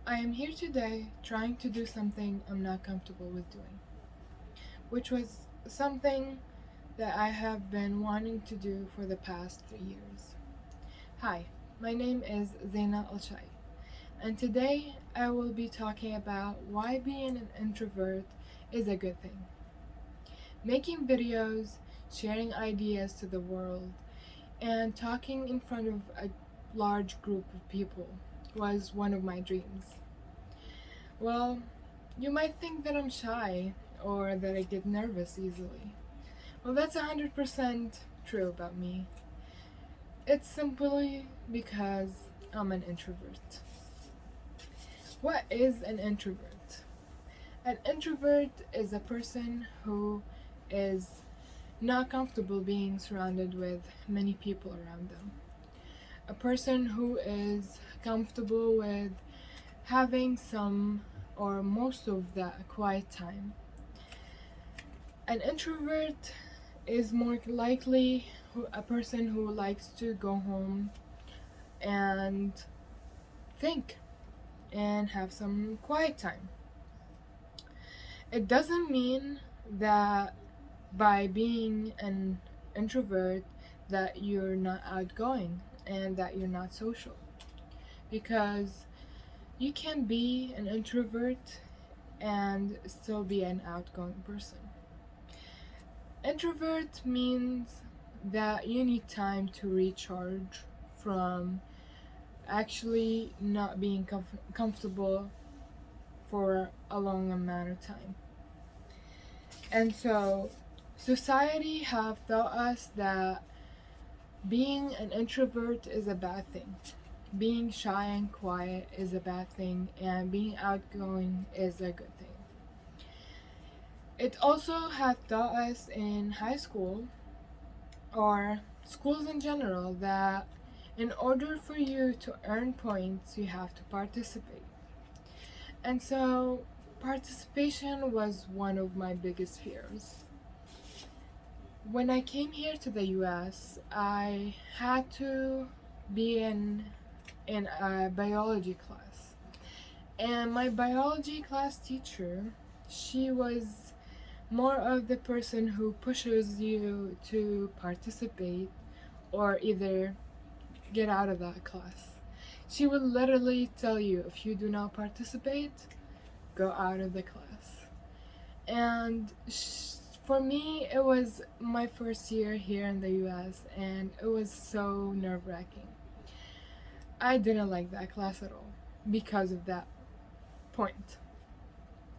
I am here today trying to do something I'm not comfortable with doing, which was something that I have been wanting to do for the past 3 years. Hi, my name is Zaina Alshai, and today I will be talking about why being an introvert is a good thing. Making videos, sharing ideas to the world, and talking in front of a large group of people was one of my dreams. Well, you might think that I'm shy or that I get nervous easily. Well, that's 100% true about me. It's simply because I'm an introvert. What is an introvert? An introvert is a person who is not comfortable being surrounded with many people around them. A person who is comfortable with having some or most of that quiet time. An introvert is more likely a person who likes to go home and think and have some quiet time. It doesn't mean that by being an introvert that you're not outgoing and that you're not social, because you can be an introvert and still be an outgoing person. Introvert means that you need time to recharge from actually not being comfortable for a long amount of time. And so society have taught us that being an introvert is a bad thing. Being shy and quiet is a bad thing, and being outgoing is a good thing. It also had taught us in high school or schools in general that in order for you to earn points, you have to participate. And so, participation was one of my biggest fears. When I came here to the US, I had to be in a biology class. And my biology class teacher, she was more of the person who pushes you to participate or either get out of that class. She would literally tell you if you do not participate, go out of the class. And for me, it was my first year here in the US, and it was so nerve wracking. I didn't like that class at all because of that point.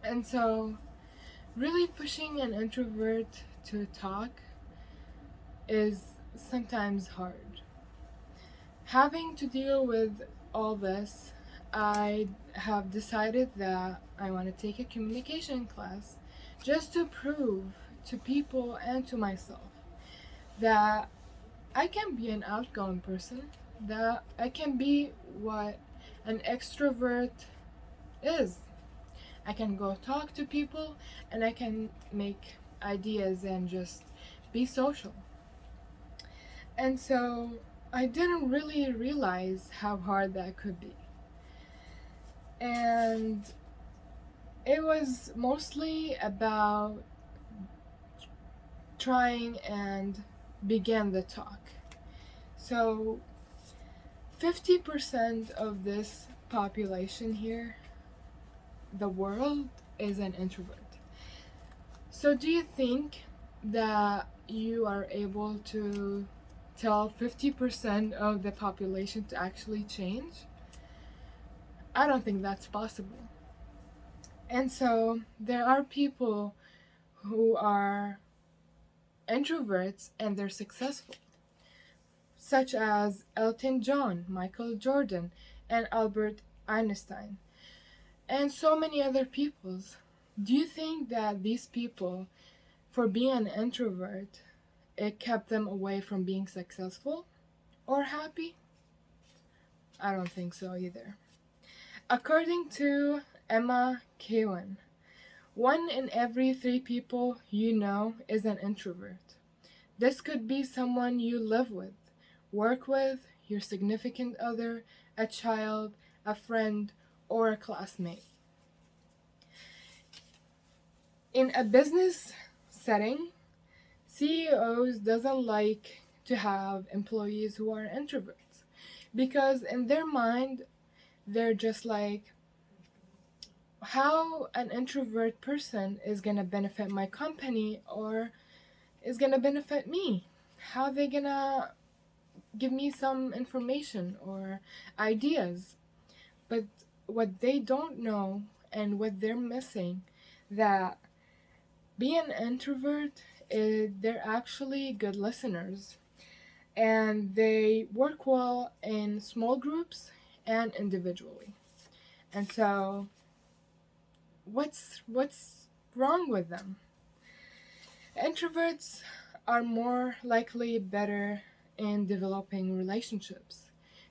And so, really pushing an introvert to talk is sometimes hard. Having to deal with all this, I have decided that I want to take a communication class just to prove to people and to myself that I can be an outgoing person, that I can be what an extrovert is. I can go talk to people and I can make ideas and just be social. And so I didn't really realize how hard that could be. And it was mostly about trying and begin the talk. So 50% of this population here, the world, is an introvert. So do you think that you are able to tell 50% of the population to actually change? I don't think that's possible. And so there are people who are introverts and they're successful, such as Elton John, Michael Jordan, and Albert Einstein, and so many other peoples. Do you think that these people, for being an introvert, it kept them away from being successful or happy? I don't think so either. According to Emma Cowan, 1 in every 3 people you know is an introvert. This could be someone you live with, work with, your significant other, a child, a friend, or a classmate. In a business setting, CEOs doesn't like to have employees who are introverts because in their mind they're just like, how an introvert person is going to benefit my company or is going to benefit me? How they going to give me some information or ideas? But what they don't know and what they're missing, that being an introvert is they're actually good listeners and they work well in small groups and individually. And so what's wrong with them? Introverts are more likely better in developing relationships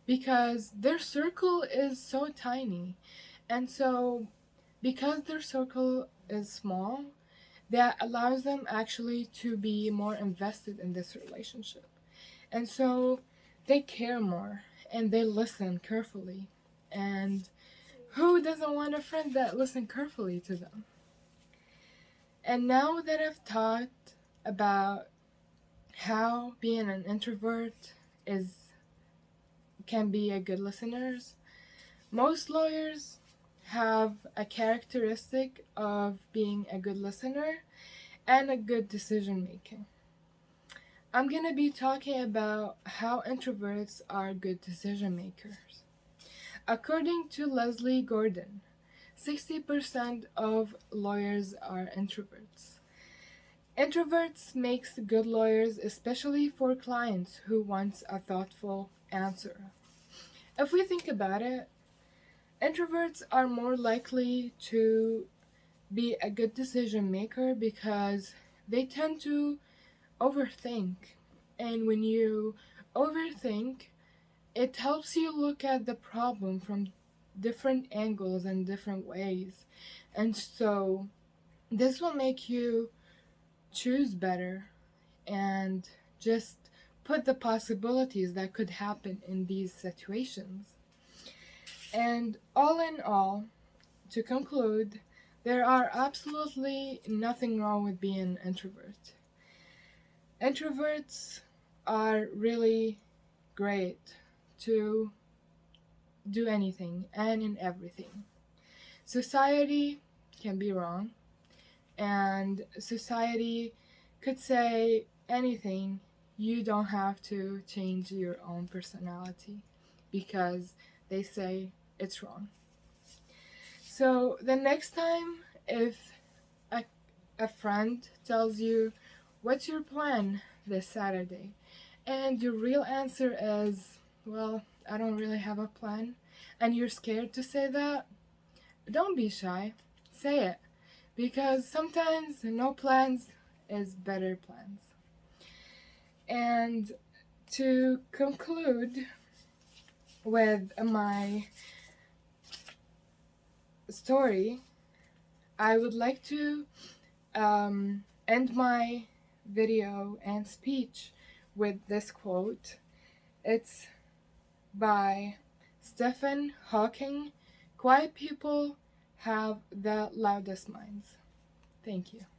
because their circle is so tiny. And so because their circle is small, that allows them actually to be more invested in this relationship. And so they care more and they listen carefully. And who doesn't want a friend that listens carefully to them? And now that I've talked about how being an introvert is can be a good listener, most lawyers have a characteristic of being a good listener and a good decision making. I'm going to be talking about how introverts are good decision makers. According to Leslie Gordon, 60% of lawyers are introverts. Introverts makes good lawyers, especially for clients who want a thoughtful answer. If we think about it, introverts are more likely to be a good decision maker because they tend to overthink. And when you overthink, it helps you look at the problem from different angles and different ways. And so this will make you choose better and just put the possibilities that could happen in these situations. And all in all, to conclude, there are absolutely nothing wrong with being an introvert. Introverts are really great to do anything and in everything. Society can be wrong, and society could say anything. You don't have to change your own personality because they say it's wrong. So the next time, if a, a friend tells you, what's your plan this Saturday? And your real answer is, well, I don't really have a plan, and you're scared to say that, don't be shy. Say it. Because sometimes no plans is better plans. And to conclude with my story, I would like to end my video and speech with this quote. It's by Stephen Hawking. Quiet people have the loudest minds. Thank you.